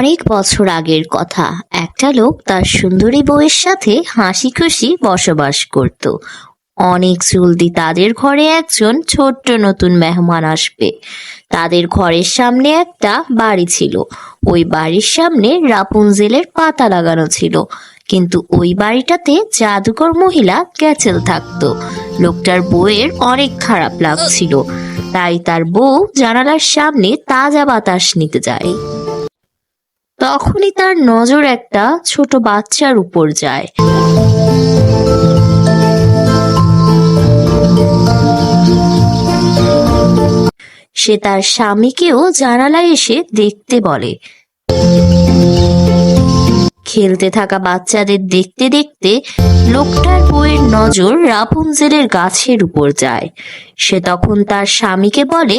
অনেক বছর আগের কথা। একটা লোক তার সুন্দরী বউয়ের সাথে হাসি খুশি বসবাস করত। অনেক জলদি তাদের ঘরে একজন ছোট্ট নতুন মেহমান আসবে। তাদের ঘরের সামনে একটা বাড়ি ছিল। ওই বাড়ির সামনে রাপুনজেলের পাতা লাগানো ছিল, কিন্তু ওই বাড়িটাতে জাদুকর মহিলা ক্যাচেল থাকতো। লোকটার বউয়ের অনেক খারাপ লাগছিল, তাই তার বউ জানালার সামনে তাজা বাতাস নিতে যায়। তখনই তার নজর একটা ছোট বাচ্চার উপর যায়। সে তার স্বামীকেও জানালায় এসে দেখতে বলে। খেলতে থাকা বাচ্চাদের দেখতে দেখতে লোকটার বউয়ের নজর রাপুনজেলের গাছের উপর যায়। সে তখন তার স্বামীকে বলে,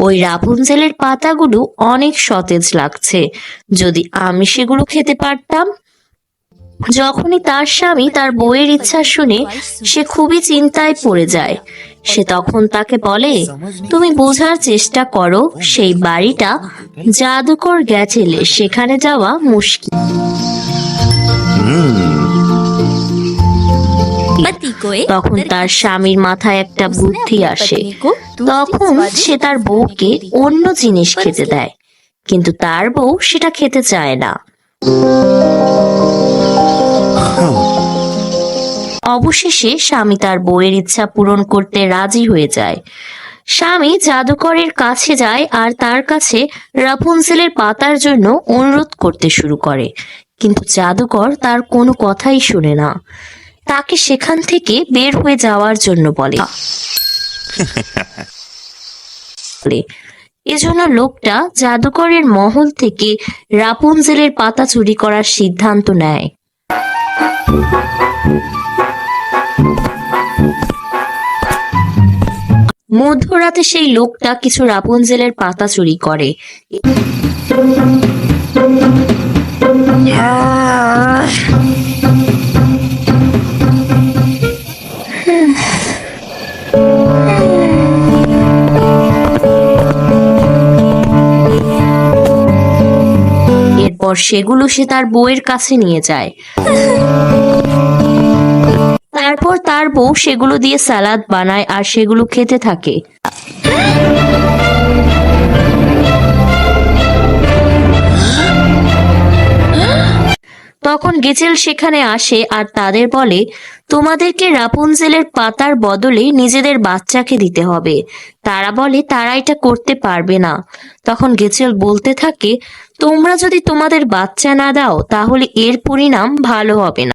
ওই রাপুনজেলের পাতাগুলো অনেক সতেজ লাগছে, যদি আমি সেগুলো খেতে পারতাম। যখনই তার স্বামী তার বউয়ের ইচ্ছা শুনে সে খুবই চিন্তায় পড়ে যায়। সে তখন তাকে বলে, তুমি বোঝার চেষ্টা করো, সেই বাড়িটা জাদুকর গেছেলে, সেখানে যাওয়া মুশকিল। তখন তার স্বামীর মাথায় একটা বুদ্ধি আসে। তখন সে তার বউকে অন্য জিনিস খেতে দেয়, কিন্তু তার বউ সেটা খেতে চায় না। অবশেষে স্বামী তার বউয়ের ইচ্ছা পূরণ করতে রাজি হয়ে যায়। স্বামী জাদুকরের কাছে যায় আর তার কাছে রাপুনজেলের পাতার জন্য অনুরোধ করতে শুরু করে, কিন্তু জাদুকর তার কোনো কথাই শুনে না। তাকে সেখান থেকে বের হয়ে যাওয়ার জন্য বলে। এজন্য লোকটা জাদুকরের মহল থেকে রাপুনজেলের পাতা চুরি করার সিদ্ধান্ত নেয়। মধ্যরাতে সেই লোকটা কিছু রাপুনজেলের পাতা চুরি করে। এরপর সেগুলো সে তার বউয়ের কাছে নিয়ে যায়। তারপর তার বউ সেগুলো দিয়ে সালাদ বানায় আর সেগুলো খেতে থাকে। তখন গেচেল সেখানে আসে আর তাদের বলে, তোমাদেরকে রাপুনজেলের পাতার বদলে নিজেদের বাচ্চাকে দিতে হবে। তারা বলে তারা এটা করতে পারবে না। তখন গেচেল বলতে থাকে, তোমরা যদি তোমাদের বাচ্চা না দাও তাহলে এর পরিণাম ভালো হবে না।